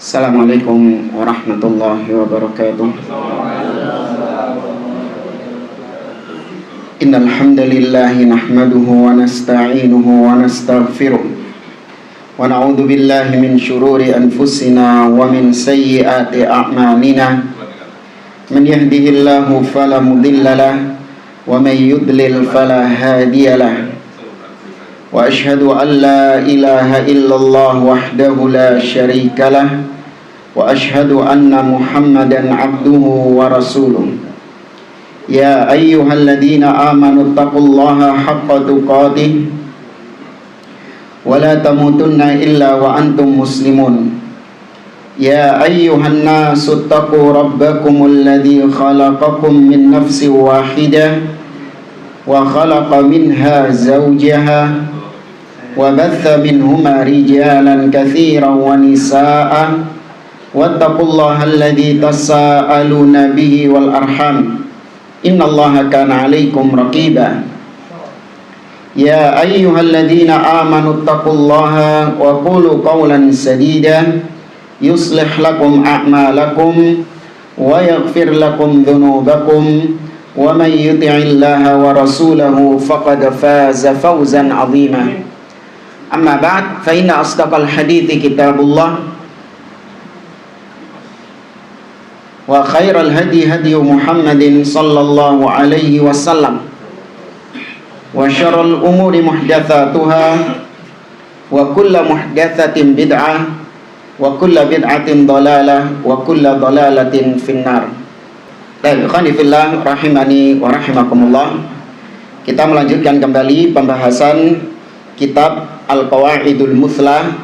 Assalamualaikum warahmatullahi wabarakatuh. Innal hamdalillahi nahmaduhu wa nasta'inuhu wa nastaghfiruh wa na'udzu billahi min shururi anfusina wa min sayyiati a'malina. Man yahdihillahu fala mudilla lahu wa man yudlil fala hadiya lahu. Wa ashhadu an la ilaha illallah wahdahu la syarika lah wa ashhadu anna Muhammadan abduhu wa rasuluh. Ya ayyuhalladzina amanu taqullaha haqqa tuqatih wa la tamutunna illa wa antum muslimun. Ya ayyuhan nasu taqu rabbakumul ladzi khalaqakum min nafsin wahidah wa khalaqa minha zawjaha wa batha minhuma rijalan katsiran wa nisaa wattaqullaha alladzi tasaaluna bihi wal arham innallaha kana 'alaikum raqiba. Ya ayyuhalladzina amanu taqullaha wa qulu qawlan sadida yuslih lakum a'malakum wa yaghfir lakum dhunubakum wa man yuti'illaha wa rasulahu faqad faza fawzan 'azima. Amma ba'd, fa inna asdaqal hadithi kitabullah wa khairal hadi hadi Muhammadin sallallahu alaihi wasallam wa syarrul umuri muhdatsatuha wa kullu muhdatsatin bid'ah wa kullu bid'atin dhalalah wa kullu dhalalatin finnar. Baik, ikhwani fillah rahimani wa rahimakumullah. Kita melanjutkan kembali pembahasan kitab Al-Qawaidul Muthlah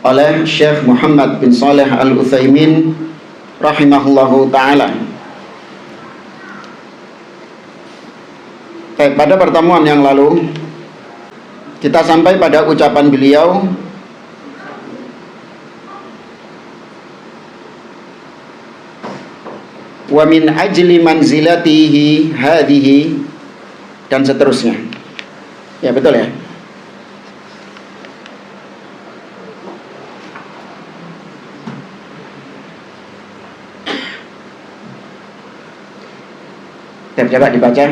oleh Syekh Muhammad bin Shalih Al-Utsaimin rahimahullahu ta'ala. Baik, pada pertemuan yang lalu kita sampai pada ucapan beliau wa min ajli manzilatihi hadhihi dan seterusnya. Ya, betul ya? Coba dibaca.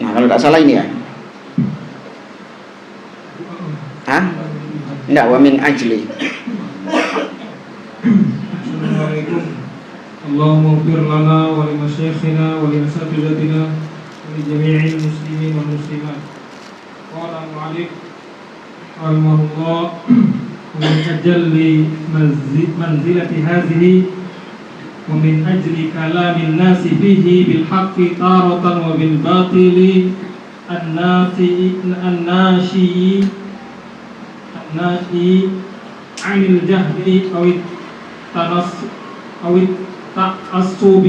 Nah, kalau tak salah ini ya. Hah? Enggak, wa min ajli. Assalamualaikum. Allahumma ighfir lana wa li masyayikhina wa li asatidatina wa li jami'il muslimin wal muslimat. Qala al-mu'allif rahimahullah ومن أجل منزلة هذه ومن أجل كلام الناس فيه بالحق تارة وبالباطل الناشي عن الجهل أو التعصب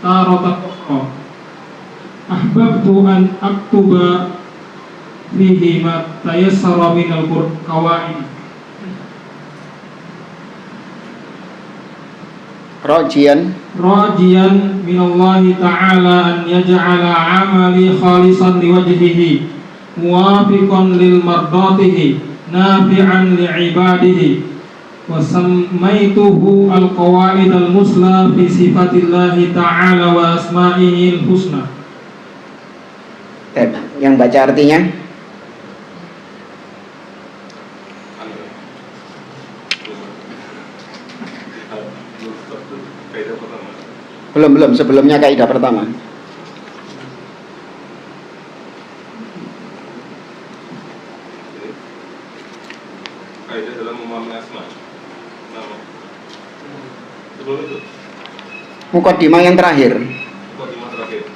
تارة أخرى أحببت أن أكتب فيه ما تيسر من القواعد Rajian minallahi ta'ala an yaj'ala 'amali khalisan liwajhihi muwafiqan lil mardatihi nafi'an li'ibadihi wa sammaituhu al-qawaid al-musla fi sifatillahi ta'ala wa asma'ihi al-husna. Yang baca artinya? Belum, sebelumnya kaidah pertama. Kaidah dalam memahami asma. Sebelum itu. Muqaddimah yang terakhir. Muqaddimah terakhir.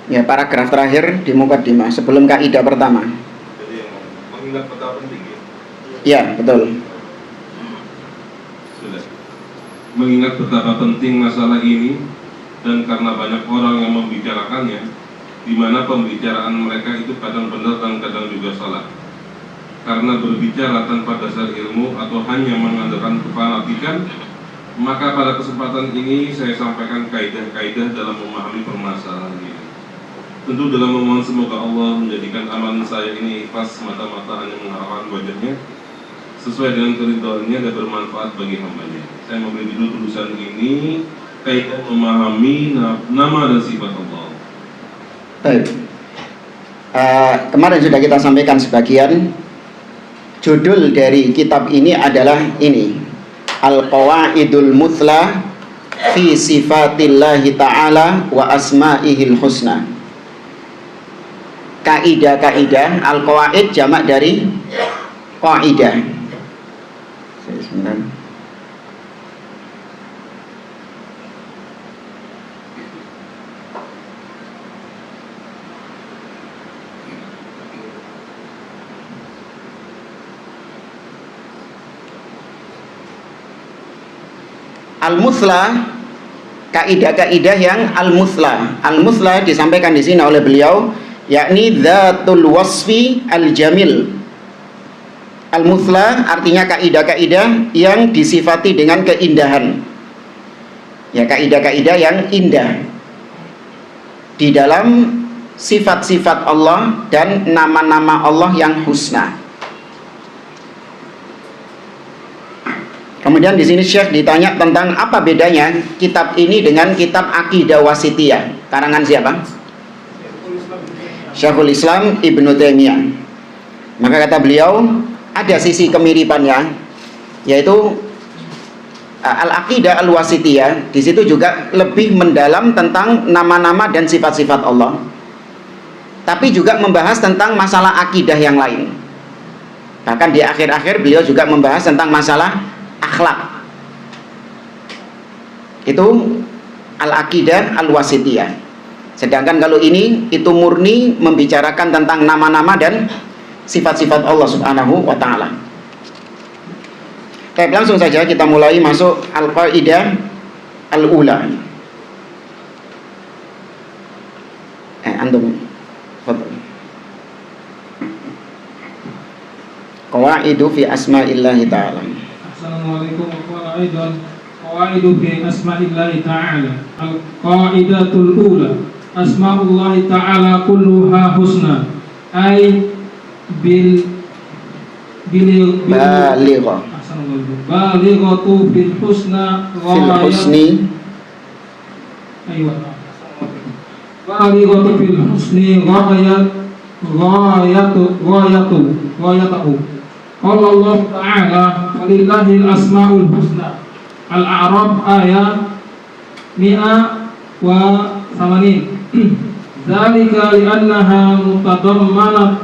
Ya, paragraf terakhir di muqaddimah sebelum kaidah pertama. Jadi yang mengingat perkara penting ya. Ya, betul. Sudah. Mengingat betapa penting masalah ini dan karena banyak orang yang membicarakannya, di mana pembicaraan mereka itu kadang benar dan kadang juga salah. Karena berbicara tanpa dasar ilmu atau hanya mengandalkan kefanatikan, maka pada kesempatan ini saya sampaikan kaidah-kaidah dalam memahami permasalahan ini. Tentu dalam memohon semoga Allah menjadikan amalan saya ini ikhlas semata-mata hanya mengharapkan wajahnya, sesuai dengan keridhaannya dan bermanfaat bagi hambanya. Saya memberi judul tulisan ini kaidah memahami nama dan sifat Allah. Baik. Kemarin sudah kita sampaikan sebagian. Judul dari kitab ini adalah ini, Al-Qawaidul Muthla fi Sifatillahi Ta'ala wa Asma'ihil Husna. Kaidah-kaidah, Al-Qawaid jamak dari Qaidah. Sebentar. Al-Muthla, kaidah-kaidah yang al-Muthla. Al-Muthla disampaikan di sini oleh beliau, yakni dzatul wasfi al-jamil. Al-Muthla artinya kaidah-kaidah yang disifati dengan keindahan. Ya, kaidah-kaidah yang indah di dalam sifat-sifat Allah dan nama-nama Allah yang husna. Kemudian di sini Syekh ditanya tentang apa bedanya kitab ini dengan kitab Aqidah Wasithiyah. Karangan siapa? Syekhul Islam Ibnu Taimiyah. Maka kata beliau, ada sisi kemiripannya, yaitu Al-Aqidah Al-Wasithiyah di situ juga lebih mendalam tentang nama-nama dan sifat-sifat Allah. Tapi juga membahas tentang masalah akidah yang lain. Bahkan di akhir-akhir beliau juga membahas tentang masalah akhlak. Itu Al-Aqidah Al-Wasithiyah. Sedangkan kalau ini itu murni membicarakan tentang nama-nama dan sifat-sifat Allah Subhanahu wa taala. Baik, langsung saja kita mulai masuk Al-Qaidah Al-Ula. Antum fadhal. Qawaidu fi asma'illahi ta'ala. Assalamualaikum warahmatullahi wabarakatuh. Qawaidu fi asma'illahi ta'ala. Al-qaidatul ula, asma'ullahi ta'ala kulluha husna. Ay balighatu fil husna fil husni. Balighatu fil husni ghayatuhu. Qala Allah Ta'ala, walillahil asmaul husna. Al-A'raf ayat 180. Dzalika li'annaha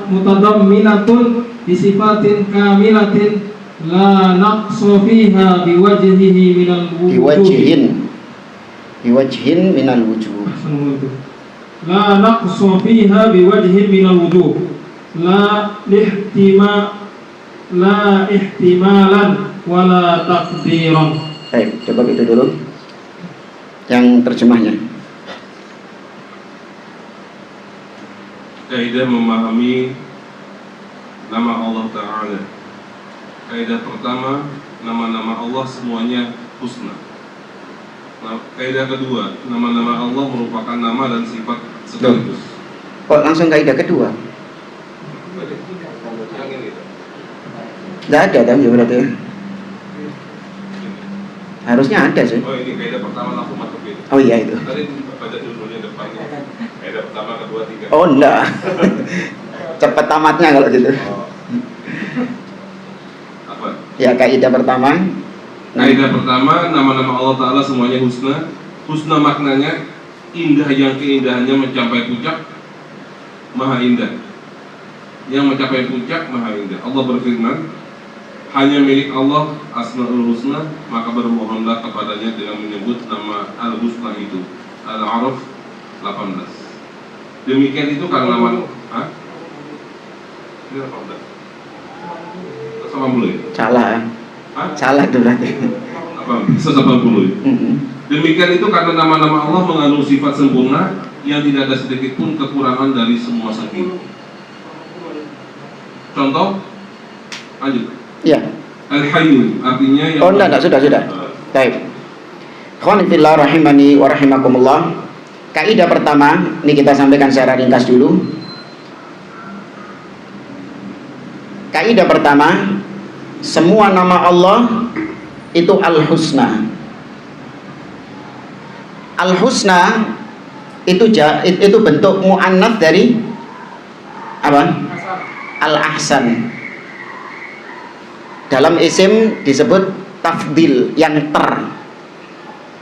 mutadamminatun bi sifatin kamilatin la naqsa fiha biwajhihi minal wujuh. Biwajhin minal wujuh. La naqsa fiha biwajhin minal wujuh. La ihtimalan wala taqdiran. Baik, coba itu dulu yang terjemahnya. Kaidah memahami nama Allah Ta'ala. Kaidah pertama, nama-nama Allah semuanya husna. Nah, kaidah kedua, nama-nama Allah merupakan nama dan sifat sekaligus. Kok langsung kaidah kedua? Tidak ada kan ya berarti? Harusnya ada sih. Oh, ini kaidah pertama langsung masuk itu. Oh iya itu. Tadi baca judulnya depannya. Kaidah pertama, kedua, tiga. Oh enggak. Cepat tamatnya kalau gitu. Oh. Apa? Ya, kaidah pertama. Kaidah pertama, nama-nama Allah Ta'ala semuanya husna. Husna maknanya indah yang keindahannya mencapai puncak, maha indah. Yang mencapai puncak, maha indah. Allah berfirman, hanya milik Allah Asmaul Husna, maka bermohonlah kepadanya dengan menyebut nama Al-Husna itu. Al-A'raf 18. Demikian itu karena nama ini 18 80 ya? Salah. Salah itu berarti. Apa? 180 ya? Demikian itu karena nama-nama Allah mengandung sifat sempurna yang tidak ada sedikit pun kekurangan dari semua segi. Contoh, lanjut. Ya. Al-Hayyu artinya yang sudah. Baik. Ikhwani fillah rahimani wa rahimakumullah. Kaidah pertama, ini kita sampaikan secara ringkas dulu. Kaidah pertama, semua nama Allah itu al-husna. Al-husna itu bentuk muannats dari apa? Al-ahsan. Dalam isim disebut tafdil, yang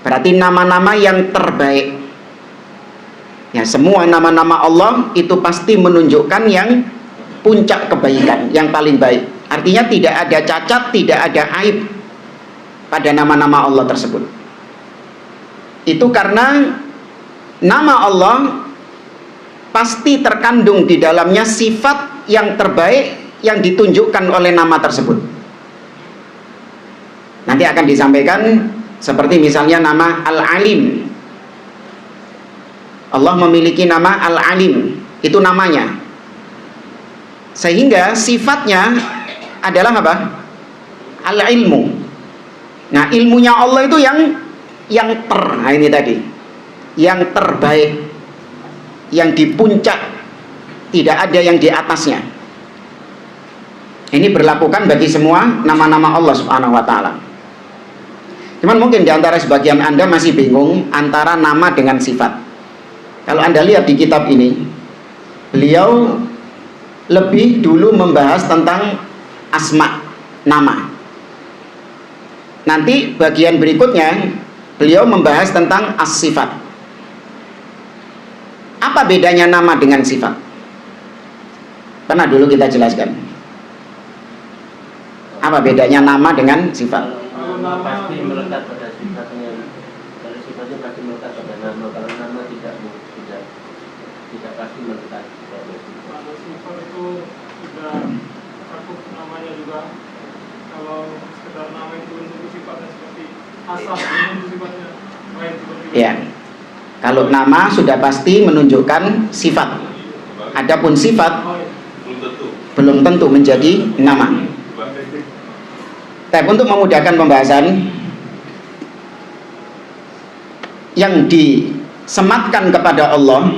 berarti nama-nama yang terbaik. Ya, semua nama-nama Allah itu pasti menunjukkan yang puncak kebaikan, yang paling baik. Artinya tidak ada cacat, tidak ada aib pada nama-nama Allah tersebut. Itu karena nama Allah pasti terkandung di dalamnya sifat yang terbaik yang ditunjukkan oleh nama tersebut. Nanti akan disampaikan seperti misalnya nama Al-Alim. Allah memiliki nama Al-Alim, itu namanya. Sehingga sifatnya adalah apa? Al-ilmu. Nah, ilmunya Allah itu nah ini tadi, yang terbaik, yang di puncak, tidak ada yang di atasnya. Ini berlakukan bagi semua nama-nama Allah Subhanahu wa taala. Cuman mungkin di antara sebagian Anda masih bingung antara nama dengan sifat. Kalau Anda lihat di kitab ini, beliau lebih dulu membahas tentang asma, nama. Nanti bagian berikutnya beliau membahas tentang as-sifat. Apa bedanya nama dengan sifat? Pernah dulu kita jelaskan. Apa bedanya nama dengan sifat? Nama pasti melekat pada sifatnya. Kalau sifatnya pasti melekat pada nama. Kalau nama tidak pasti melekat pada sifat. Kalau sifat itu sudah cakup namanya juga. Kalau sekedar nama itu untuk sifatnya seperti asal, itu sifatnya lain seperti itu. Ya. Kalau nama sudah pasti menunjukkan sifat. Adapun sifat belum tentu menjadi nama. Tapi untuk memudahkan pembahasan, yang disematkan kepada Allah,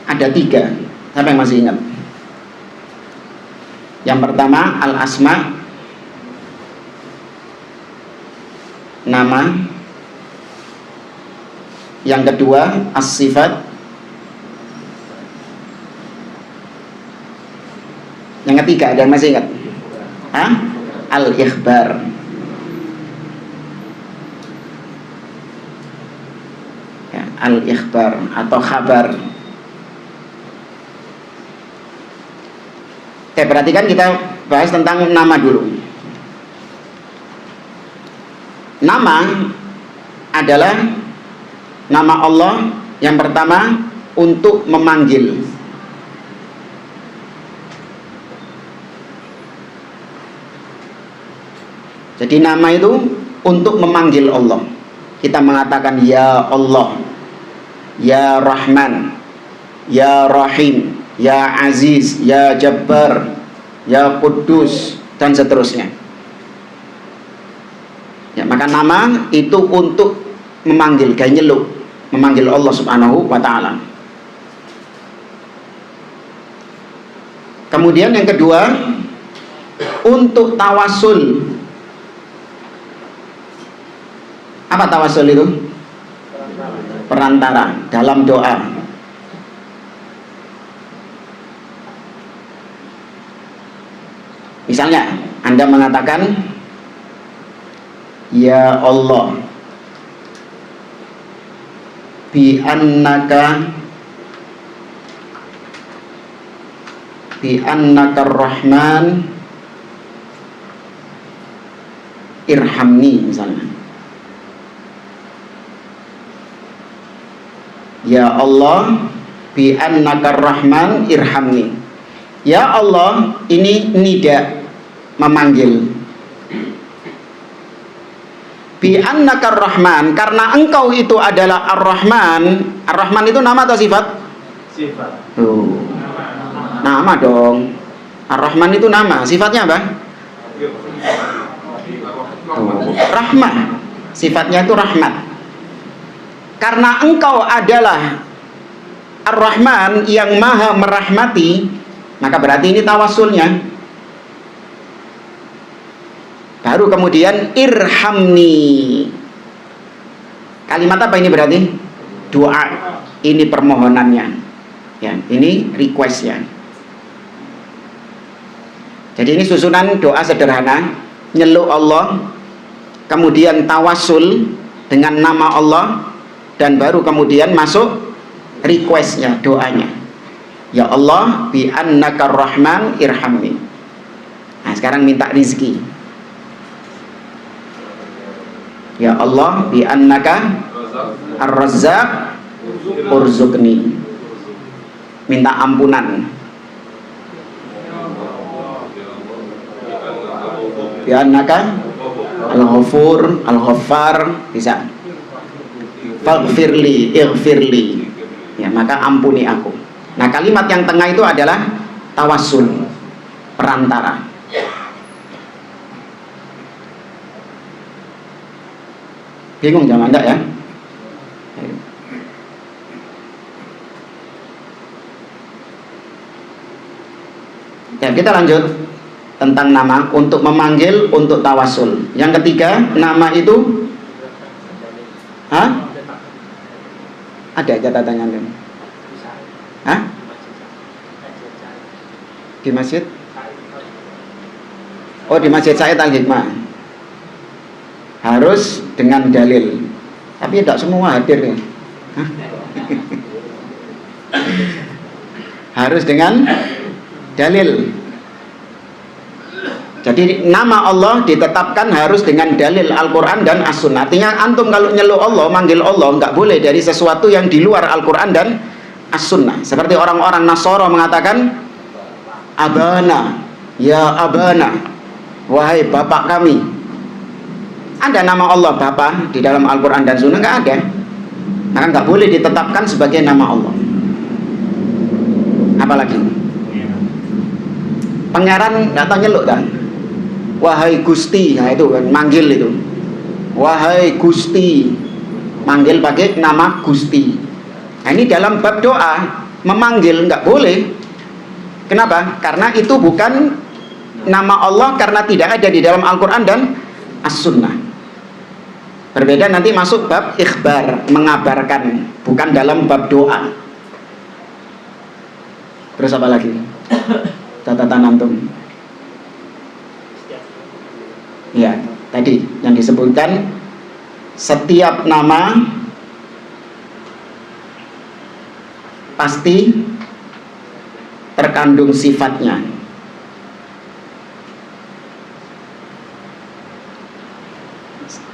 ada 3. Siapa yang masih ingat? Yang pertama al-asma, nama. Yang kedua as-sifat. Yang ketiga ada yang masih ingat? Al-ikhbar. Ya, al-ikhbar atau khabar. Oke, perhatikan kita bahas tentang nama dulu. Nama adalah nama Allah yang pertama untuk memanggil. Jadi nama itu untuk memanggil Allah. Kita mengatakan ya Allah, ya Rahman, ya Rahim, ya Aziz, ya Jabbar, ya Quddus, dan seterusnya. Ya, maka nama itu untuk memanggil, kayak nyeluk, memanggil Allah Subhanahu wa taala. Kemudian yang kedua, untuk tawasul. Apa tawasul itu? Perantara dalam doa. Misalnya Anda mengatakan ya Allah, bi annaka Rahman irhamni, misalnya. Ya Allah, bi annaka Rahman irhamni. Ya Allah, ini nida, memanggil. Bi annaka Rahman, karena engkau itu adalah Ar-Rahman. Ar-Rahman itu nama atau sifat? Sifat. Nama dong. Ar-Rahman itu nama, sifatnya apa? Rahmah. Sifatnya itu rahmat. Karena engkau adalah Ar-Rahman yang maha merahmati, maka berarti ini tawassulnya. Baru kemudian irhamni. Kalimat apa ini berarti? Doa. Ini permohonannya. Ya, ini requestnya. Jadi ini susunan doa sederhana, nyeluk Allah, kemudian tawassul dengan nama Allah, dan baru kemudian masuk requestnya, doanya. Ya Allah, bi annaka rahman irhamni. Nah, sekarang minta rizki. Ya Allah, bi annaka ar-razzaq urzuqni. Minta ampunan. Ya annaka al-ghafur, al-ghaffar, bisa. Faghfirli, ighfirli. Ya, maka ampuni aku. Nah, kalimat yang tengah itu adalah tawassul, perantara. Bingung jangan enggak ya? Ya, kita lanjut tentang nama untuk memanggil, untuk tawassul. Yang ketiga, nama itu ada catatannya kan? Di masjid? Oh, di Masjid Said Al-Hikmah. Harus dengan dalil. Tapi tidak semua hadir ya. Harus dengan dalil. Jadi nama Allah ditetapkan harus dengan dalil Al-Quran dan As-Sunnah. Artinya antum kalau nyeluk Allah, manggil Allah, nggak boleh dari sesuatu yang di luar Al-Quran dan As-Sunnah. Seperti orang-orang Nasara mengatakan, Abana, ya Abana, wahai Bapak kami. Ada nama Allah Bapa di dalam Al-Quran dan Sunnah? Nggak ada. Maka nggak boleh ditetapkan sebagai nama Allah. Apalagi pangeran nggak tahu nyeluk kan? Wahai Gusti, nah itu kan manggil itu. Wahai Gusti, manggil pakai nama Gusti. Nah, ini dalam bab doa memanggil nggak boleh. Kenapa? Karena itu bukan nama Allah, karena tidak ada di dalam Al-Quran dan As-Sunnah. Berbeda nanti masuk bab ikhbar, mengabarkan, bukan dalam bab doa. Terus apa lagi? Catatan antum. Ya, tadi yang disebutkan setiap nama pasti terkandung sifatnya.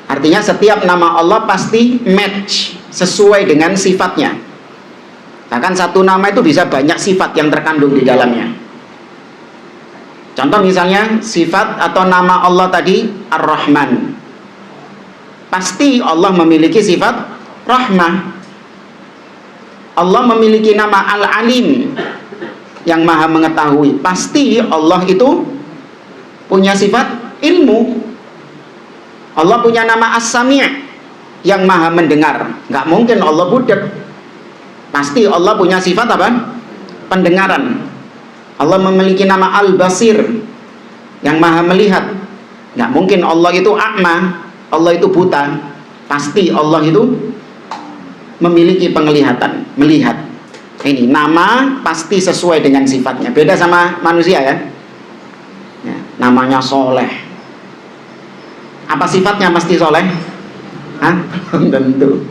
Artinya setiap nama Allah pasti match, sesuai dengan sifatnya. Bahkan satu nama itu bisa banyak sifat yang terkandung di dalamnya. Contoh misalnya sifat atau nama Allah tadi Ar-Rahman. Pasti Allah memiliki sifat rahmah. Allah memiliki nama Al-Alim, yang maha mengetahui. Pasti Allah itu punya sifat ilmu. Allah punya nama As-Sami', yang maha mendengar. Nggak mungkin Allah budak. Pasti Allah punya sifat apa? Pendengaran. Allah memiliki nama Al-Basir, yang maha melihat. Nggak mungkin Allah itu a'ma, Allah itu buta. Pasti Allah itu memiliki penglihatan, melihat. Ini nama pasti sesuai dengan sifatnya. Beda sama manusia ya. Ya, namanya Soleh. Apa sifatnya pasti soleh? Hah? Tentu.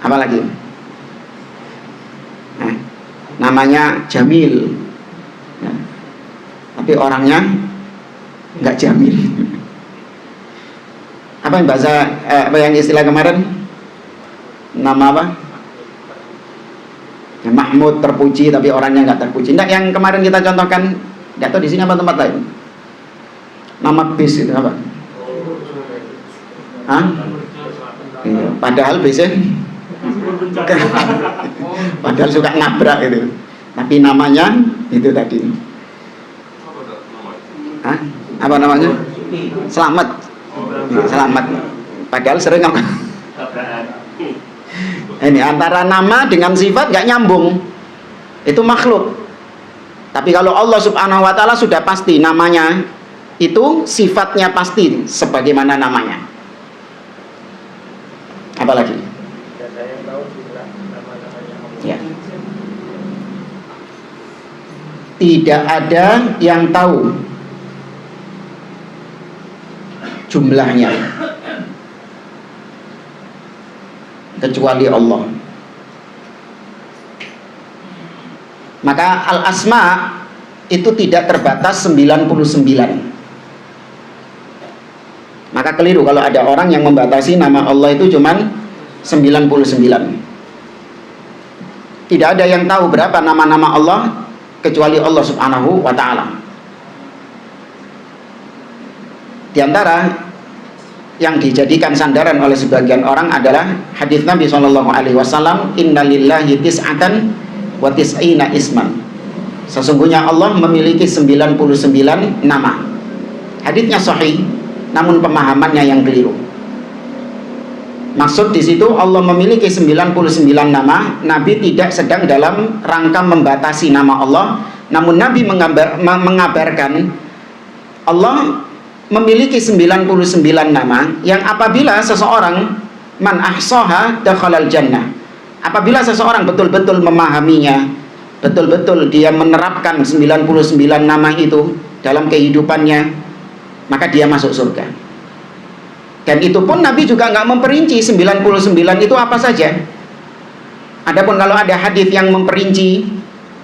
Apa lagi? Nah, namanya Jamil. Ya. Tapi orangnya nggak jamil. Apa yang bahasa apa yang istilah kemarin? Nama apa? Ya, Mahmud terpuji tapi orangnya nggak terpuji. Nggak, yang kemarin kita contohkan, nggak tahu di sini apa tempat lain. Nama bis itu apa? Hah? Iya, padahal bisnya padahal suka nabrak itu. Tapi namanya itu tadi. Hah? Apa namanya? Selamat. Selamat. Padahal sering apa? Ini antara nama dengan sifat gak nyambung. Itu makhluk. Tapi kalau Allah Subhanahu wa taala sudah pasti namanya, itu sifatnya pasti sebagaimana namanya. Apalagi? Ya. Tidak ada yang tahu jumlahnya kecuali Allah. Maka al-asma itu tidak terbatas 99. Maka keliru kalau ada orang yang membatasi nama Allah itu cuman 99. Tidak ada yang tahu berapa nama-nama Allah kecuali Allah Subhanahu wa ta'ala. Di antara yang dijadikan sandaran oleh sebagian orang adalah hadis Nabi SAW, innalillahi tis'atan wa tis'ina isman. Sesungguhnya Allah memiliki 99 nama. Hadisnya sahih, namun pemahamannya yang keliru. Maksud di situ Allah memiliki 99 nama. Nabi tidak sedang dalam rangka membatasi nama Allah, namun Nabi mengabarkan Allah memiliki 99 nama yang apabila seseorang man ahsaha dakhalal jannah. Apabila seseorang betul-betul memahaminya, betul-betul dia menerapkan 99 nama itu dalam kehidupannya, maka dia masuk surga. Dan itu pun Nabi juga nggak memperinci 99 itu apa saja. Adapun kalau ada hadis yang memperinci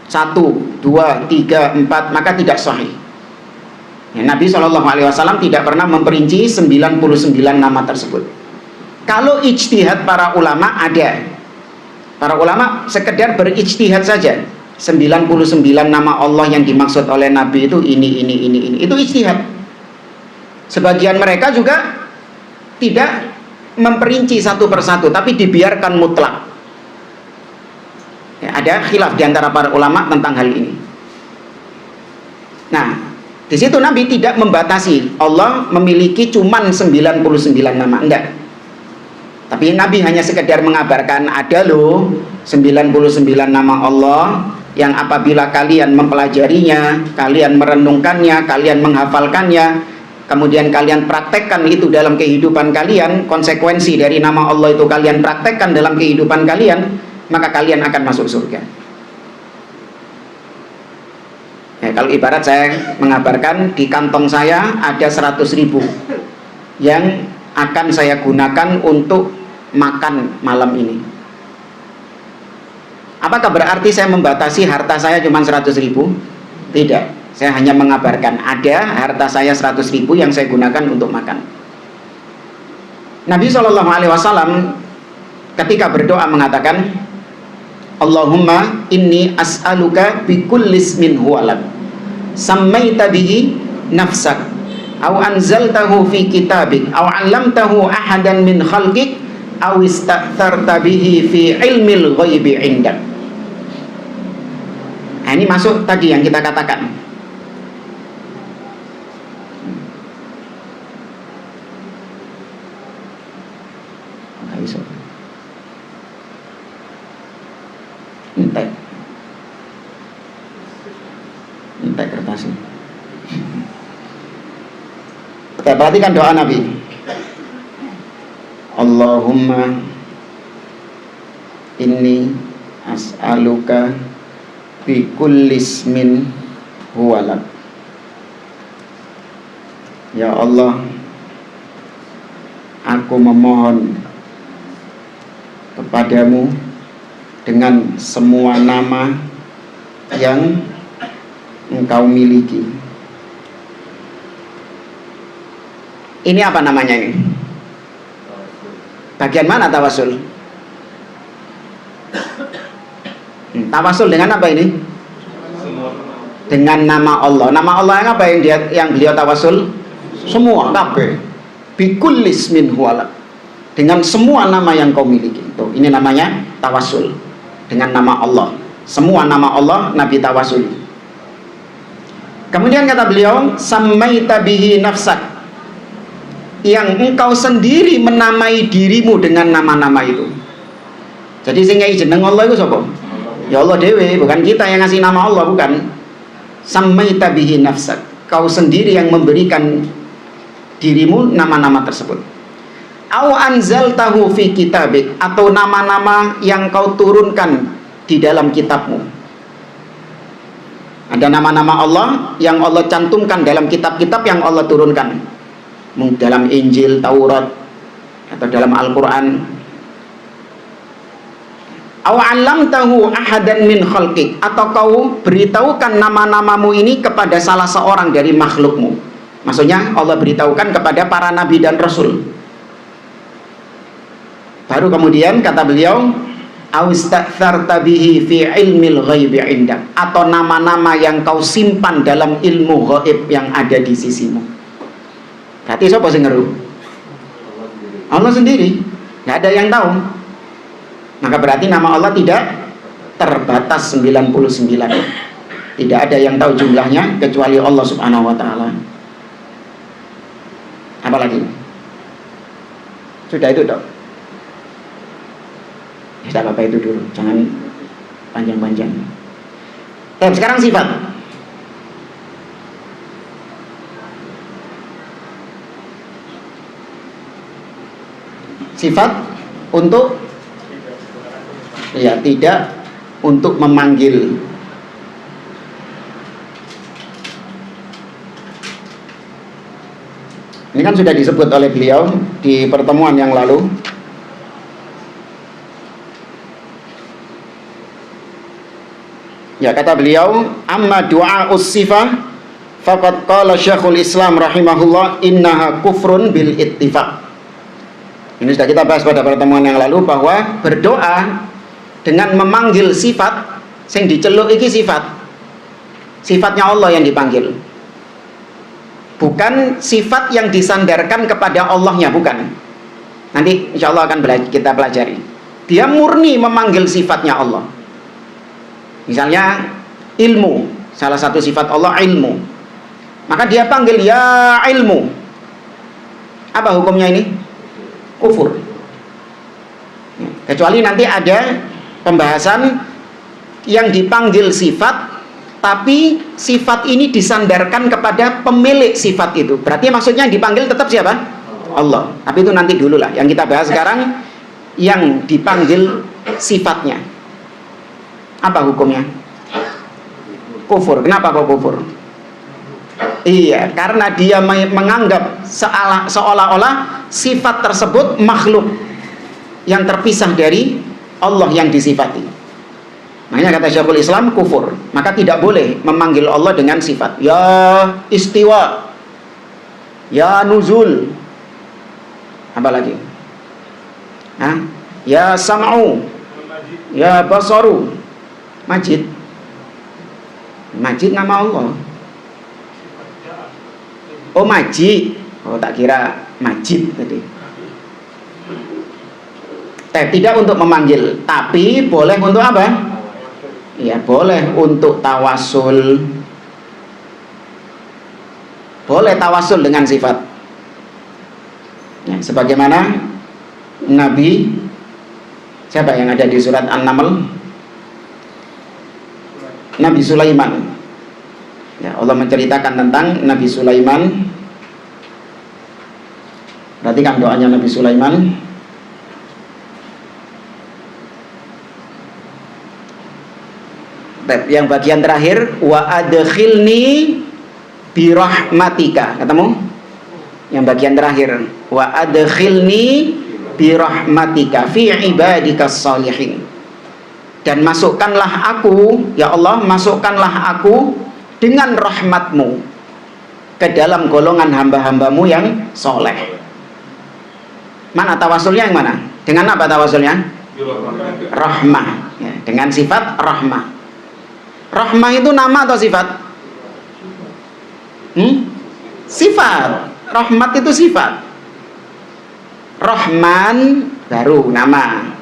1, 2, 3, 4, maka tidak sahih. Ya, Nabi SAW tidak pernah memperinci 99 nama tersebut. Kalau ijtihad para ulama ada. Para ulama sekedar berijtihad saja. 99 nama Allah yang dimaksud oleh Nabi itu ini. Itu ijtihad. Sebagian mereka juga tidak memperinci satu persatu, tapi dibiarkan mutlak. Ya, ada khilaf di antara para ulama tentang hal ini. Nah, di situ Nabi tidak membatasi Allah memiliki cuman 99 nama, enggak. Tapi Nabi hanya sekedar mengabarkan ada loh 99 nama Allah yang apabila kalian mempelajarinya, kalian merenungkannya, kalian menghafalkannya, kemudian kalian praktekkan itu dalam kehidupan kalian, konsekuensi dari nama Allah itu kalian praktekkan dalam kehidupan kalian, maka kalian akan masuk surga. Ya, kalau ibarat saya mengabarkan di kantong saya ada 100.000 yang akan saya gunakan untuk makan malam ini. Apakah berarti saya membatasi harta saya cuma 100.000? Tidak. Saya hanya mengabarkan ada harta saya 100.000 yang saya gunakan untuk makan. Nabi SAW ketika berdoa mengatakan, Allahumma inni as'aluka bikulli ismin huwalak sammaita bihi nafsak aw anzaltahu fi kitabik aw 'allamtahu ahadan min khalqik aw ista'tharta bihi fi ilmil ghaibi 'indak. Nah, ini masuk tadi yang kita katakan. Entek kertasnya. Kita perhatikan doa Nabi. Allahumma inni as'aluka bi kulli ismin huwalak. Ya Allah, aku memohon kepadamu dengan semua nama yang engkau miliki. Ini apa namanya ini? Bagian mana tawasul? Tawasul dengan apa ini? Dengan nama Allah. Nama Allah yang apa yang beliau tawasul? Semua, kabeh. Bikulli ismin huwalak. Dengan semua nama yang kau miliki. Tuh, ini namanya tawasul. Dengan nama Allah. Semua nama Allah Nabi tawasul. Kemudian kata beliau, samaita bihi nafsak, yang engkau sendiri menamai dirimu dengan nama-nama itu. Jadi sing ngai jeneng Allah itu sapa? Ya Allah dewe, bukan kita yang ngasih nama Allah, bukan. Samaita bihi nafsak, kau sendiri yang memberikan dirimu nama-nama tersebut. Au anzaltahu fi kitabik, atau nama-nama yang kau turunkan di dalam kitabmu. Ada nama-nama Allah yang Allah cantumkan dalam kitab-kitab yang Allah turunkan, dalam Injil, Taurat, atau dalam Al-Quran. Aw 'allamtahu ahadan min khalqik, atau kau beritahukan nama-namamu ini kepada salah seorang dari makhlukmu. Maksudnya Allah beritahukan kepada para nabi dan rasul. Baru kemudian kata beliau, aw istaghfarta bihi fi ilmil ghaibi indak, atau nama-nama yang kau simpan dalam ilmu ghaib yang ada di sisimu. Berarti siapa sing ngeru? Allah sendiri. Nggak ada yang tahu. Maka berarti nama Allah tidak terbatas 99. Tidak ada yang tahu jumlahnya kecuali Allah Subhanahu wa taala. Apalagi? Sudah itu, Dok. Ya, tidak apa-apa itu dulu, jangan panjang-panjang. Sekarang sifat. Sifat untuk tidak untuk memanggil. Ini kan sudah disebut oleh beliau di pertemuan yang lalu. Ya, kata beliau, amma du'a'us sifah faqad qala Syekhul Islam rahimahullah innaha kufrun bil ittifaq. Ini sudah kita bahas pada pertemuan yang lalu, bahwa berdoa dengan memanggil sifat sing diceluk iki sifatnya Allah yang dipanggil, bukan sifat yang disandarkan kepada Allahnya, bukan. Nanti insya Allah akan kita pelajari. Dia murni memanggil sifatnya Allah. Misalnya ilmu, salah satu sifat Allah ilmu, maka dia panggil ya ilmu. Apa hukumnya ini? Kufur. Kecuali nanti ada pembahasan yang dipanggil sifat, tapi sifat ini disandarkan kepada pemilik sifat itu. Berarti maksudnya yang dipanggil tetap siapa? Allah. Tapi itu nanti dulu lah. Yang kita bahas sekarang yang dipanggil sifatnya. Apa hukumnya? Kufur. Kenapa kok kufur? Iya, karena dia menganggap seolah-olah sifat tersebut makhluk yang terpisah dari Allah yang disifati. Makanya kata Syekhul Islam kufur. Maka tidak boleh memanggil Allah dengan sifat ya istiwa, ya nuzul, apalagi ya sam'u, ya basaru. Majid nama Allah. Oh Majid, oh tak kira Majid tadi. Tidak untuk memanggil, tapi boleh untuk apa? Ya boleh untuk tawasul. Boleh tawasul dengan sifat. Ya, sebagaimana Nabi siapa yang ada di surat An-Naml? Nabi Sulaiman. Ya, Allah menceritakan tentang Nabi Sulaiman. Perhatikan doanya Nabi Sulaiman. Yang bagian terakhir, wa adkhilni bi rahmatika. Ketemu? Yang bagian terakhir, wa adkhilni bi rahmatika fi ibadikas shalihin. Dan masukkanlah aku, ya Allah, masukkanlah aku dengan rahmatmu ke dalam golongan hamba-hambamu yang soleh. Mana tawasulnya yang mana? Dengan apa tawasulnya? Rahmah, ya, dengan sifat rahmah. Rahmah itu nama atau sifat? Sifat. Rahmat itu sifat. Rahman baru nama.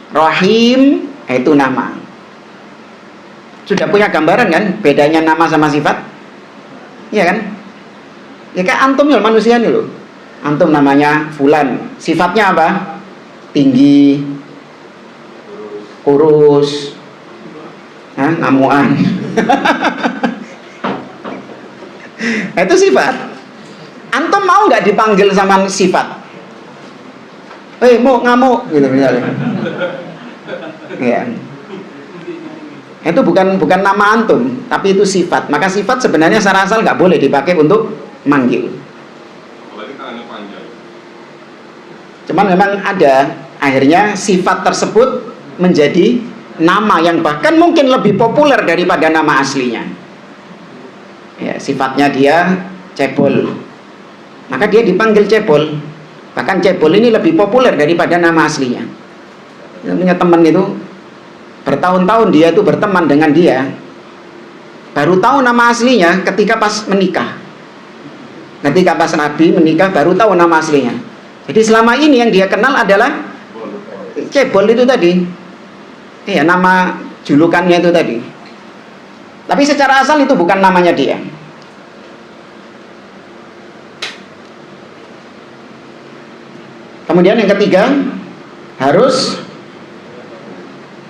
Rahim itu nama. Sudah punya gambaran kan bedanya nama sama sifat? Iya kan? Ya kayak antum ya manusia nih loh. Antum namanya fulan, sifatnya apa? Tinggi, kurus, ngamuan. Nah, itu sifat. Antum mau nggak dipanggil sama sifat? Mau ngamuk gitu misalnya. Ya. Itu bukan nama antum, tapi itu sifat. Maka sifat sebenarnya secara asal nggak boleh dipakai untuk manggil. Apalagi tangannya panjang. Cuman memang ada akhirnya sifat tersebut menjadi nama yang bahkan mungkin lebih populer daripada nama aslinya. Ya, sifatnya dia cebol, maka dia dipanggil cebol. Bahkan cebol ini lebih populer daripada nama aslinya. Saya punya teman itu bertahun-tahun dia itu berteman dengan dia, baru tahu nama aslinya ketika pas menikah. Ketika pas Nabi menikah baru tahu nama aslinya. Jadi selama ini yang dia kenal adalah cebol itu tadi. Iya, nama julukannya itu tadi. Tapi secara asal itu bukan namanya dia. Kemudian yang ketiga, harus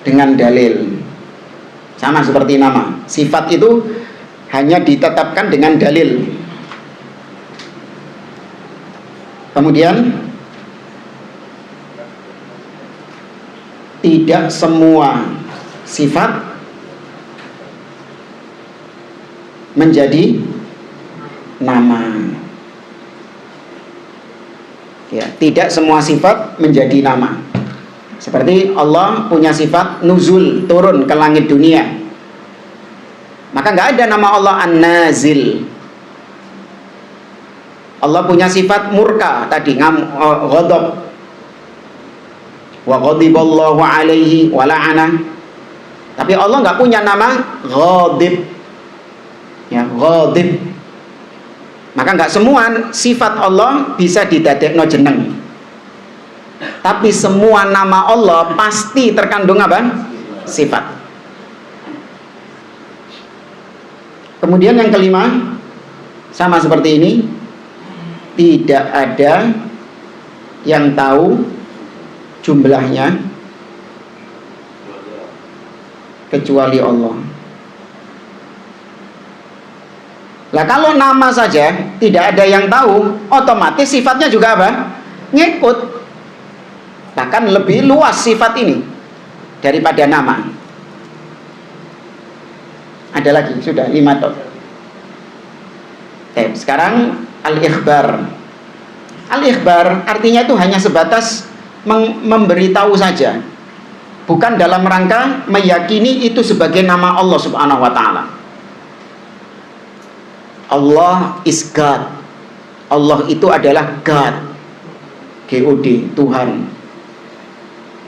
dengan dalil. Sama seperti nama. Sifat itu hanya ditetapkan dengan dalil. Kemudian tidak semua sifat menjadi nama. Ya, tidak semua sifat menjadi nama. Seperti Allah punya sifat nuzul, turun ke langit dunia. Maka nggak ada nama Allah An-Nazil. Allah punya sifat murka tadi, ghadab. Wa ghadiballahu alaihi wa la'ana. Tapi Allah nggak punya nama ghadib. Ya, ghadib. Maka nggak semua sifat Allah bisa didadekno jeneng. Tapi semua nama Allah pasti terkandung apa? Sifat. Kemudian yang kelima, sama seperti ini, tidak ada yang tahu jumlahnya kecuali Allah. Lah kalau nama saja tidak ada yang tahu, otomatis sifatnya juga apa? Ngikut. Bahkan lebih luas sifat ini daripada nama. Ada lagi, sudah 5 top. Sekarang al-ikhbar. Al-ikhbar artinya itu hanya sebatas memberitahu saja, bukan dalam rangka meyakini itu sebagai nama Allah Subhanahu wa ta'ala. Allah is God. Allah itu adalah God. G-O-D, Tuhan.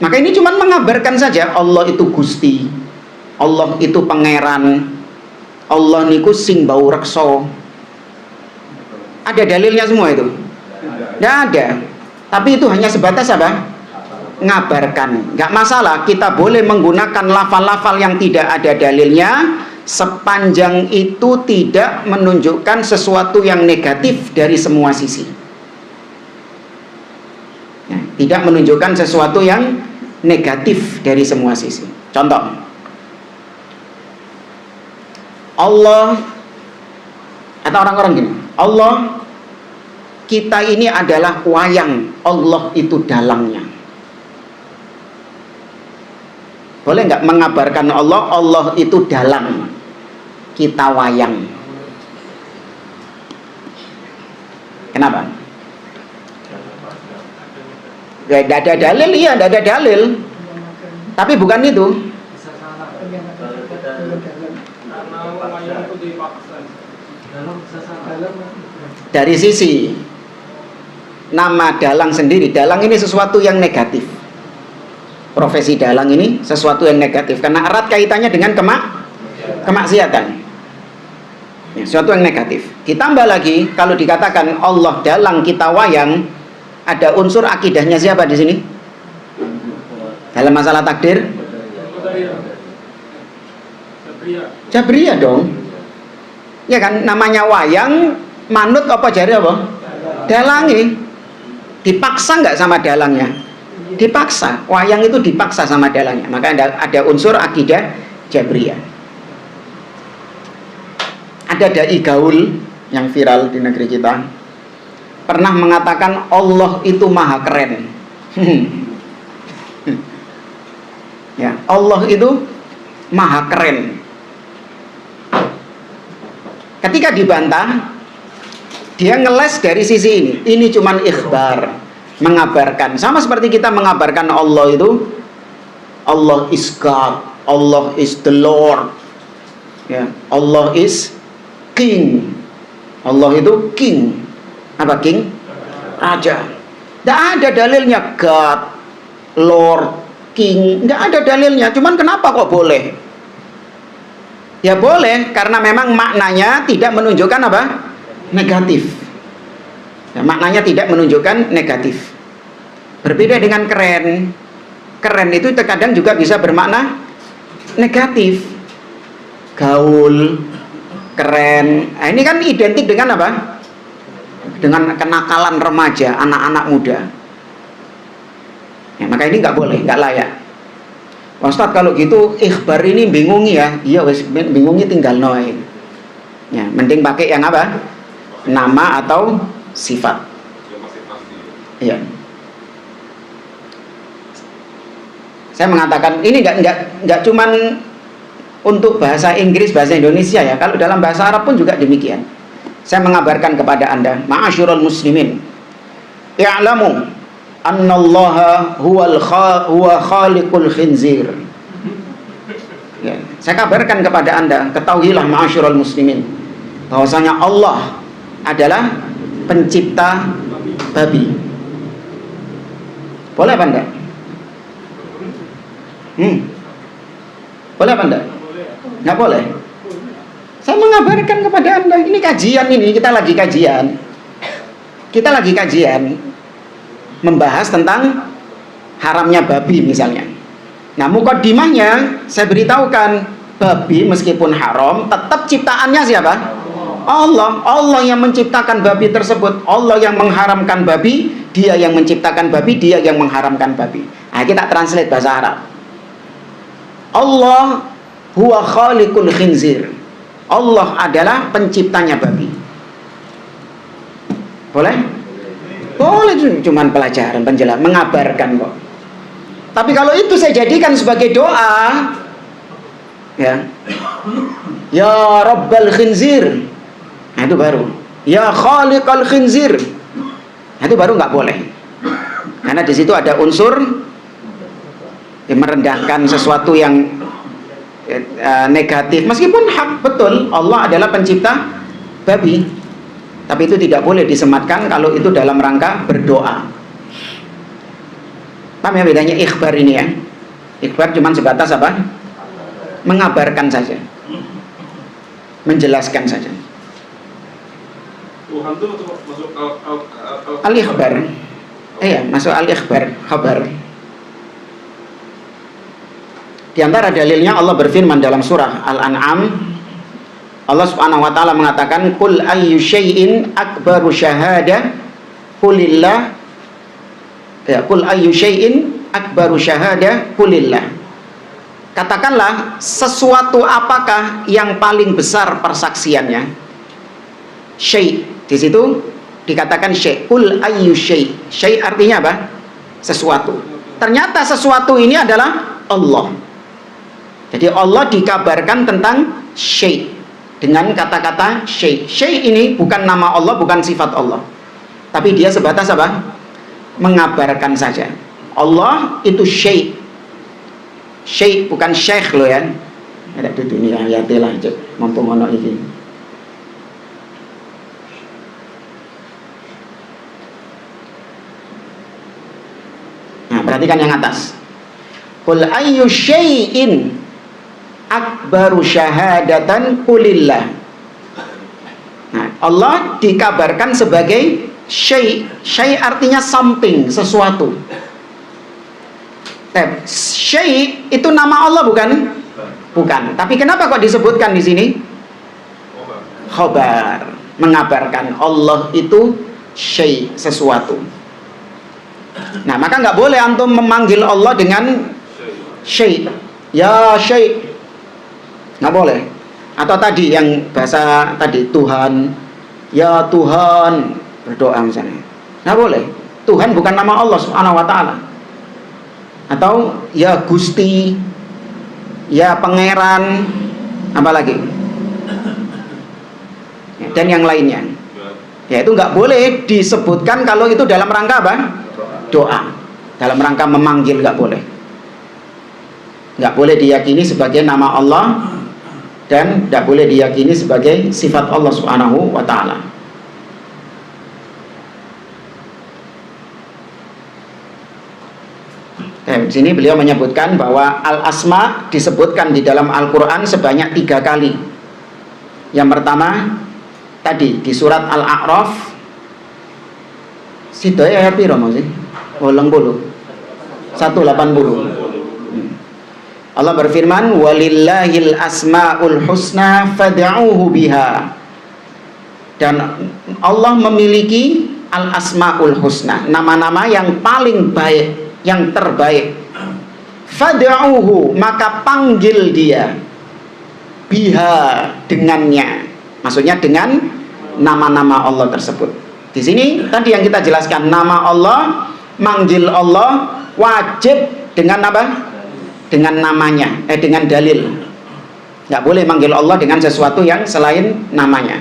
Maka ini cuma mengabarkan saja Allah itu Gusti, Allah itu Pangeran, Allah niku sing bau rekso. Ada dalilnya semua itu? Tidak ada. Tapi itu hanya sebatas apa? Ngabarkan. Gak masalah, kita boleh menggunakan lafal-lafal yang tidak ada dalilnya, sepanjang itu tidak menunjukkan sesuatu yang negatif dari semua sisi. Ya, tidak menunjukkan sesuatu yang negatif dari semua sisi. Contoh, Allah, atau orang-orang gini, Allah, kita ini adalah wayang, Allah itu dalangnya. Boleh nggak mengabarkan Allah, Allah itu dalang, kita wayang? Kenapa? Gak ada dalil, iya, gak ada dalil. Tapi bukan itu. Dari sisi nama dalang sendiri, dalang ini sesuatu yang negatif. Profesi dalang ini sesuatu yang negatif karena erat kaitannya dengan kemaksiatan. Ya, sesuatu yang negatif. Ditambah lagi kalau dikatakan Allah dalang kita wayang, ada unsur akidahnya siapa di sini? Dalam masalah takdir? Jabriyah dong. Ya kan, namanya wayang, manut apa jari apa? Dalangi. Dipaksa nggak sama dalangnya? Dipaksa. Wayang itu dipaksa sama dalangnya. Maka ada unsur akidah Jabriyah. Ada dai gaul yang viral di negeri kita, pernah mengatakan Allah itu maha keren. Ya, Allah itu maha keren. Ketika dibantah, dia ngeles dari sisi ini. Ini cuman ikhbar, mengabarkan. Sama seperti kita mengabarkan Allah itu, Allah is God, Allah is the Lord, ya, Allah is King. Allah itu King. Apa King? Raja. Tidak ada dalilnya God, Lord, King. Tidak ada dalilnya. Cuman kenapa kok boleh? Ya boleh, karena memang maknanya tidak menunjukkan apa? Negatif. Ya, maknanya tidak menunjukkan negatif. Berbeda dengan keren. Keren itu terkadang juga bisa bermakna negatif. Gaul, keren. Nah, ini kan identik dengan apa? Dengan kenakalan remaja, anak-anak muda. Ya, maka ini nggak boleh, nggak layak. Ustaz kalau gitu ikhbar ini bingungi ya. Iya wes bingungi tinggal noy. Ya, mending pakai yang apa? Nama atau sifat. Iya. Saya mengatakan ini nggak cuman untuk bahasa Inggris, bahasa Indonesia ya. Kalau dalam bahasa Arab pun juga demikian. Saya mengabarkan kepada Anda, ma'asyiral muslimin, i'lamu annallaha huwa khaliqul khinzir. Ya, saya kabarkan kepada Anda, ketahuilah ma'asyiral muslimin, bahwasanya Allah adalah pencipta babi. Boleh apa enggak? Boleh apa enggak? Enggak boleh. Saya mengabarkan kepada Anda, ini kajian ini, kita lagi kajian membahas tentang haramnya babi misalnya. Nah, mukaddimahnya saya beritahukan, babi meskipun haram tetap ciptaannya siapa? Allah. Allah yang menciptakan babi tersebut. Allah yang mengharamkan babi, Dia yang menciptakan babi, Dia yang mengharamkan babi. Nah, kita translate bahasa Arab. Allah huwa khaliqul khinzir. Allah adalah penciptanya babi. Boleh? Boleh, cuman pelajaran, penjelasan, mengabarkan kok. Tapi kalau itu saya jadikan sebagai doa, ya, ya Rabbal khinzir, nah itu baru. Ya Khaliqal khinzir, nah itu baru nggak boleh. Karena di situ ada unsur yang merendahkan sesuatu yang negatif. Meskipun hak betul, Allah adalah pencipta babi. Tapi itu tidak boleh disematkan kalau itu dalam rangka berdoa. Paham ya bedanya ikhbar ini ya? Ikhbar cuma sebatas apa? Mengabarkan saja, menjelaskan saja. Tuhan itu masuk Al-ikhbar. Iya, masuk al-ikhbar, khabar. Di antara dalilnya Allah berfirman dalam surah Al-An'am, Allah Subhanahu wa taala mengatakan, "Qul ayyu syai'in akbaru syahada qulillah." Ya, "Qul ayyu syai'in akbaru syahada qulillah." Katakanlah, sesuatu apakah yang paling besar persaksiannya? Syai'. Di situ dikatakan syai'. Qul ayyu syai'. Syai' artinya apa? Sesuatu. Ternyata sesuatu ini adalah Allah. Jadi Allah dikabarkan tentang syai' dengan kata-kata syai'. Syai' ini bukan nama Allah, bukan sifat Allah. Tapi dia sebatas apa? Mengabarkan saja. Allah itu syai'. Syai' bukan syekh loh ya. Ada di dunia ya telah mumpung ono iki. Nah, perhatikan yang atas. Qul ayyu syai'in akbaru syahadatan qulillah. Nah, Allah dikabarkan sebagai syai'. Syai' artinya something, sesuatu. Syai' itu nama Allah bukan? Bukan. Tapi kenapa kok disebutkan di sini? khabar, mengabarkan. Allah itu syai', sesuatu. Nah, maka nggak boleh antum memanggil Allah dengan syai', ya syai', nggak boleh. Atau tadi yang bahasa tadi, Tuhan, ya Tuhan, berdoa misalnya, nggak boleh. Tuhan bukan nama Allah Subhanahu wa ta'ala. Atau ya Gusti, ya Pangeran, apalagi dan yang lainnya. Ya, itu nggak boleh disebutkan kalau itu dalam rangka apa? Doa. Dalam rangka memanggil nggak boleh. Nggak boleh diyakini sebagai nama Allah dan nggak boleh diyakini sebagai sifat Allah Subhanahu wa ta'ala. Di sini beliau menyebutkan bahwa al-asma disebutkan di dalam Al-Quran sebanyak 3 kali. Yang pertama tadi di surat Al-A'raf. Situ ayat piro sih? 180. Allah berfirman, walillahil asmaul husna fad'uhu biha. Dan Allah memiliki al-asmaul husna, nama-nama yang paling baik, yang terbaik. Fad'uhu, maka panggil dia, biha, dengannya. Maksudnya dengan nama-nama Allah tersebut. Di sini tadi yang kita jelaskan, nama Allah, manggil Allah wajib dengan apa? Dengan namanya, dengan dalil. Nggak boleh manggil Allah dengan sesuatu yang selain namanya.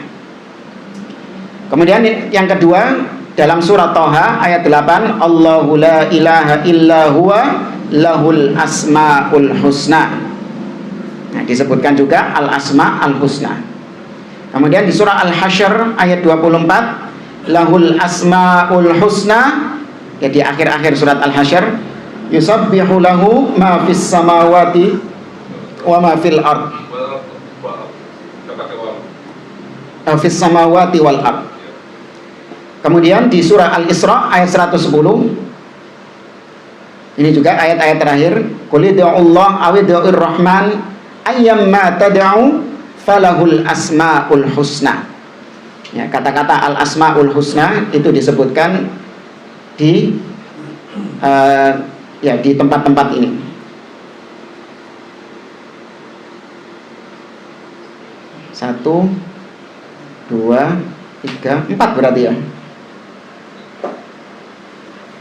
Kemudian yang kedua, dalam surat Thaha ayat 8, Allahu la ilaha illa huwa lahul asmaul husna. Nah, disebutkan juga al-asma al-husna. Kemudian di surah Al-Hasyr ayat 24, lahul asmaul husna, ya di akhir-akhir surat Al-Hasyr, yusabbihu lahu ma fis samawati wa ma fil ard. Fis samawati wal ard. Kemudian di surah Al-Isra ayat 110, ini juga ayat-ayat terakhir, qul ud'ullaha aw ud'ur rahman ayyamma tad'u falahul asmaul husna. Ya, kata-kata al-asmaul husna itu disebutkan di di tempat-tempat ini. 1, 2, 3, 4 berarti ya.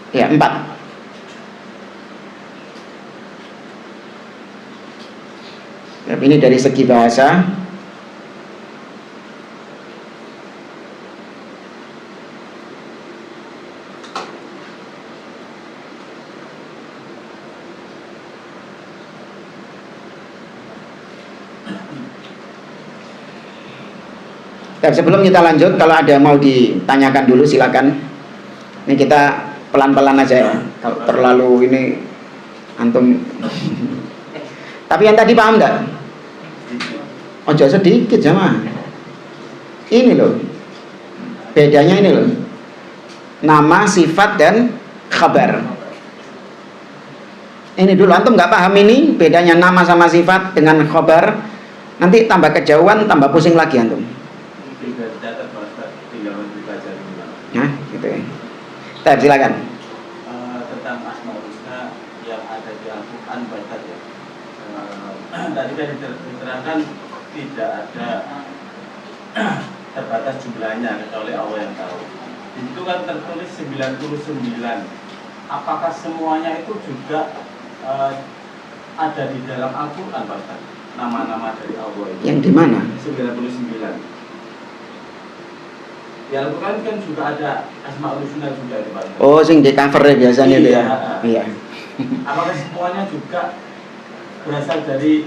Ya, 4. Ini dari segi bahasa. Dan sebelum kita lanjut, kalau ada yang mau ditanyakan dulu silakan. Ini kita pelan-pelan aja ya. Kalau terlalu ini antum. Tapi yang tadi paham enggak? Ojo sedikit jamaah. Ini loh. Bedanya ini loh. Nama, sifat dan khabar. Ini dulu antum enggak paham ini bedanya nama sama sifat dengan khabar. Nanti tambah kejauhan, tambah pusing lagi antum. Nah, gitu ya. Tab, silakan. Tentang Asmaul Husna yang ada di Al-Quran banyak ya. Tadi kan diterangkan tidak ada terbatas jumlahnya kecuali Allah yang tahu. Itu kan tertulis 99. Apakah semuanya itu juga ada di dalam Al-Quran, Pak? Nama-nama dari Allah itu. Yang di mana? 99. Di Al-Quran kan juga ada Asmaul Husna juga di Pak. Oh, sing di cover biasanya itu ya. Iya. Apakah semuanya juga berasal dari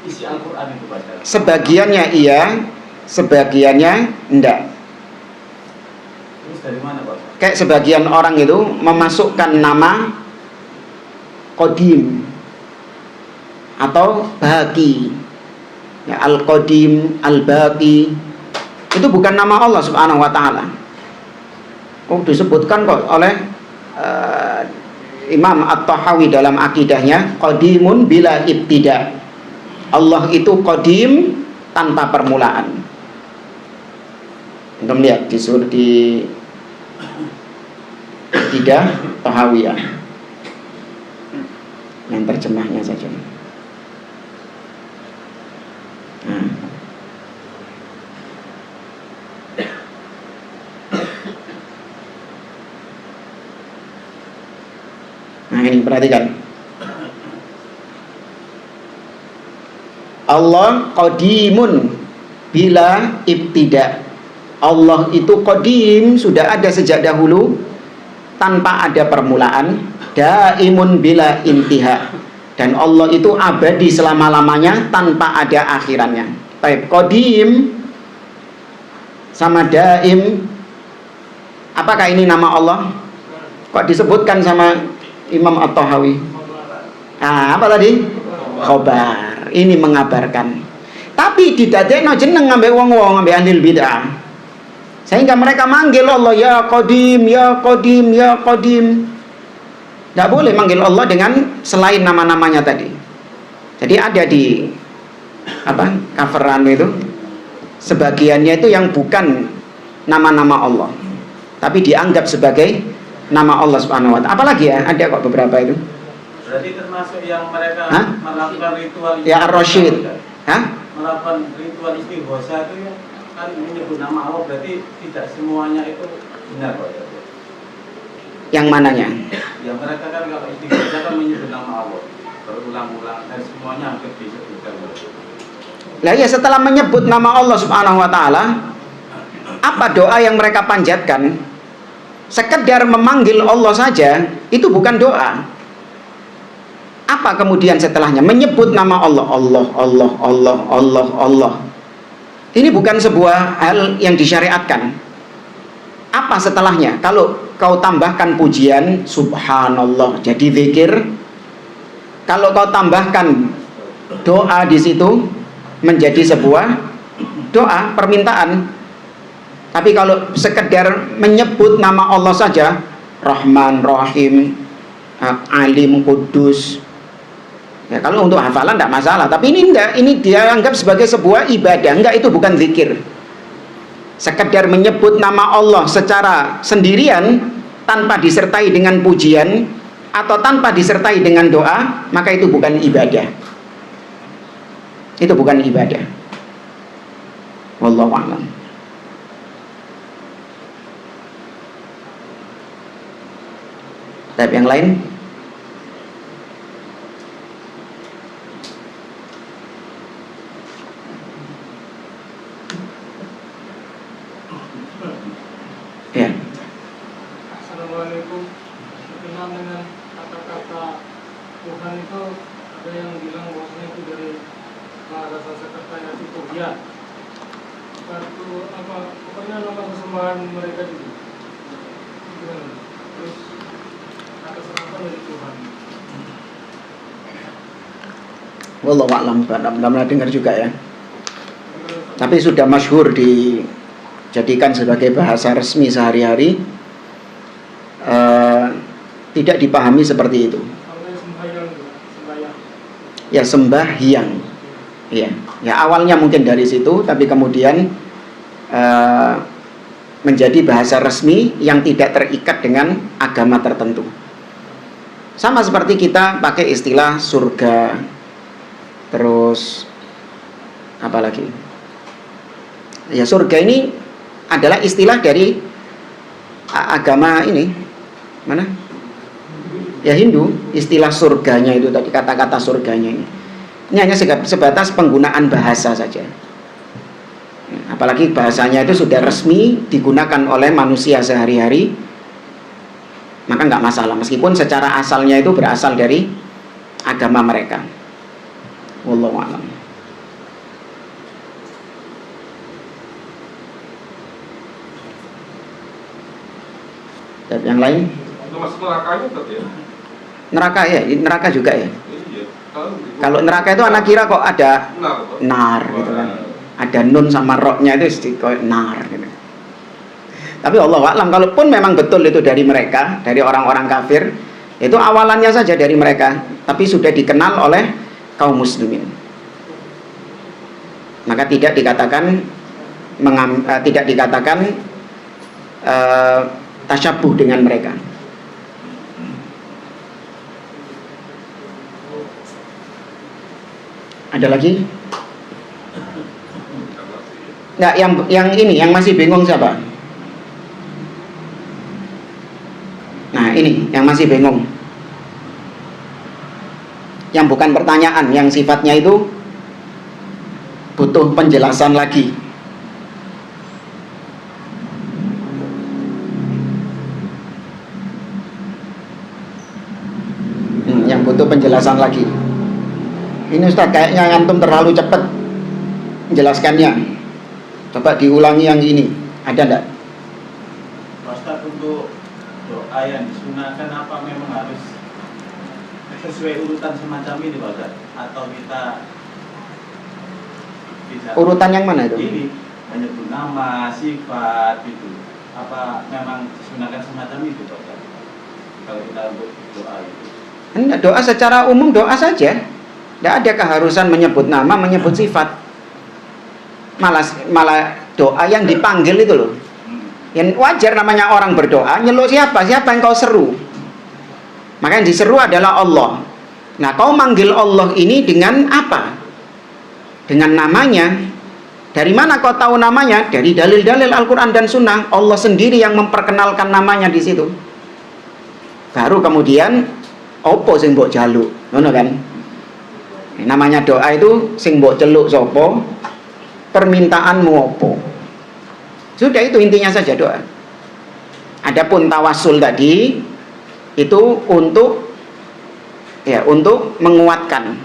isi Al-Quran itu, Pak? Sebagiannya iya, sebagiannya enggak. Terus dari mana, Pak? Kayak sebagian orang itu memasukkan nama Qadim atau Baqi. Ya, Al-Qadim, Al-Baqi. Itu bukan nama Allah Subhanahu wa ta'ala. Oh, disebutkan kok oleh Imam At-Tahawi dalam akidahnya, Qadimun bila ibtida. Allah itu qadim tanpa permulaan. Untuk melihat di Aqidah Tahawiyah yang terjemahnya saja. Nah ini perhatikan. Allah qadimun bila ibtida. Allah itu qadim, sudah ada sejak dahulu tanpa ada permulaan. Daimun bila intiha, dan Allah itu abadi selama-lamanya tanpa ada akhirannya. Baik, qadim sama daim, apakah ini nama Allah? Kok disebutkan sama Imam At-Tahawi? Apa tadi? Khobar. Ini mengabarkan. Tapi didadekno jeneng ambek wong-wong, ambek ahli bid'ah. Sehingga mereka manggil Allah ya Qadim, ya Qadim, ya Qadim. Tidak boleh manggil Allah dengan selain nama-namanya tadi. Jadi ada di coveran itu, sebagiannya itu yang bukan nama-nama Allah, tapi dianggap sebagai nama Allah Subhanahu wa Ta'ala. Apalagi ya, ada kok beberapa itu. Berarti termasuk yang mereka melakukan ritual ya Ar-Rasyid. Melakukan ritual istighosa itu kan menyebut nama Allah, berarti tidak semuanya itu benar Pak. Yang mananya? Ya mereka kan kalau istighosa kan menyebut nama Allah berulang-ulang dan semuanya hampir disebutkan. Lah ya, setelah menyebut nama Allah Subhanahu wa Ta'ala, apa doa yang mereka panjatkan? Sekedar memanggil Allah saja itu bukan doa. Apa kemudian setelahnya? Menyebut nama Allah, Allah, Allah, Allah, Allah, Allah. Ini bukan sebuah hal yang disyariatkan. Apa setelahnya? Kalau kau tambahkan pujian, subhanallah, jadi zikir. Kalau kau tambahkan doa di situ, menjadi sebuah doa, permintaan. Tapi kalau sekedar menyebut nama Allah saja, Rahman, Rahim, Alim, Kudus, ya kalau untuk hafalan tidak masalah. Tapi ini enggak, ini dia anggap sebagai sebuah ibadah. Enggak, itu bukan zikir. Sekedar menyebut nama Allah secara sendirian tanpa disertai dengan pujian atau tanpa disertai dengan doa, maka itu bukan ibadah. Itu bukan ibadah. Wallahu a'lam. Tapi yang lain? Ya. Assalamualaikum. Berkenaan dengan kata-kata Tuhan itu, ada yang bilang bahwasanya itu dari bahasa Sanskerta itu Tuhan. Satu apa? Pokoknya nama kesembahan mereka juga. Gimana? Terus kata serapan dari Tuhan. Wallahu a'lam. Mudah-mudahan dengar juga ya. Tapi sudah masyhur dijadikan sebagai bahasa resmi sehari-hari. Tidak dipahami seperti itu. Ya, sembahyang. Ya, ya awalnya mungkin dari situ, tapi kemudian menjadi bahasa resmi yang tidak terikat dengan agama tertentu. Sama seperti kita pakai istilah surga, terus apa lagi? Ya, surga ini adalah istilah dari agama ini, mana? Ya Hindu, istilah surganya itu tadi, kata-kata surganya ini. Ini hanya sebatas penggunaan bahasa saja. Apalagi bahasanya itu sudah resmi digunakan oleh manusia sehari-hari, maka nggak masalah. Meskipun secara asalnya itu berasal dari agama mereka. Wallahu a'lam. Dan yang lain? Termasuk nerakanya tadi ya? Neraka ya, neraka juga ya. Iya. Kalau neraka itu anak kira kok ada nar gitu kan. Ada nun sama roknya itu kayak nar gitu. Tapi Allah a'lam, kalaupun memang betul itu dari mereka, dari orang-orang kafir, itu awalannya saja dari mereka, tapi sudah dikenal oleh kaum muslimin. Maka tidak dikatakan tidak dikatakan tasyabuh dengan mereka. Ada lagi? Nggak, yang ini yang masih bingung siapa? Nah, ini yang masih bingung. Yang bukan pertanyaan, yang sifatnya itu butuh penjelasan lagi. Yang butuh penjelasan lagi. Ini Ustaz, kayaknya antum terlalu cepat menjelaskannya. Coba diulangi yang ini. Ada enggak? Ustaz, untuk doa yang disunahkan apa memang harus sesuai urutan semacam ini Pak Ustaz? Atau kita bisa Urutan yang mana itu? ini menyebut nama, sifat itu, apa memang disunahkan semacam itu Pak Ustaz? Kalau kita untuk doa itu Enggak, doa secara umum doa saja. Tidak ada keharusan menyebut nama, menyebut sifat. Malah doa yang dipanggil itu loh. Yang wajar namanya orang berdoa, nyeluk siapa? Siapa yang kau seru? Maka yang diseru adalah Allah. Nah, kau manggil Allah ini dengan apa? Dengan namanya. Dari mana kau tahu namanya? Dari dalil-dalil Al-Quran dan Sunnah. Allah sendiri yang memperkenalkan namanya di situ. Baru kemudian opo sing mbok jaluk, ngono kan? Namanya doa itu sing mbok celuk sapa, permintaanmu opo. Sudah, itu intinya saja doa. Adapun tawasul tadi itu untuk menguatkan.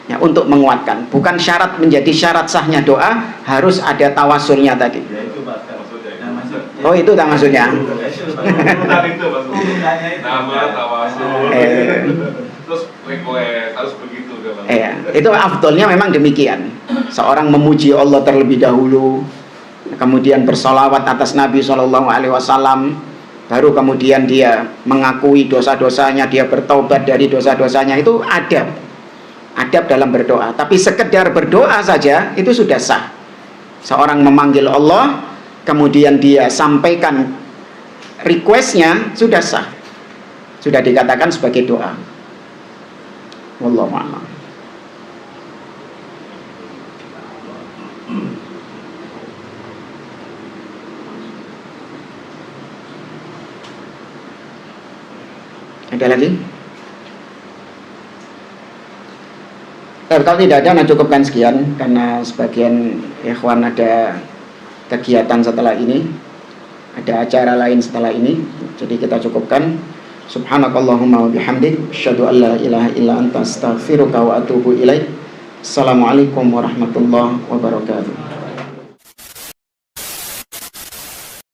Ya, untuk menguatkan. Bukan syarat, menjadi syarat sahnya doa harus ada tawasulnya tadi. ya itu Pak Ustaz. Oh, itu tak maksudnya. Urutan itu maksudnya. Nama, tawasul, terus request harus begitu kan? Itu afdolnya memang demikian. Seorang memuji Allah terlebih dahulu, kemudian bersolawat atas Nabi SAW, baru kemudian dia mengakui dosa-dosanya, dia bertaubat dari dosa-dosanya. Itu adab dalam berdoa. Tapi sekedar berdoa saja itu sudah sah. Seorang memanggil Allah, kemudian dia sampaikan requestnya, sudah sah, sudah dikatakan sebagai doa. Wallahu a'lam. Ada lagi? Kalau tidak ada, nah cukupkan sekian, karena sebagian ikhwan ada kegiatan setelah ini, ada acara lain setelah ini, jadi kita cukupkan. Subhanakallahumma wa bihamdik, asyhadu an la ilaha illa anta, astaghfiruka wa atubu ilaik. Assalamualaikum warahmatullahi wabarakatuh.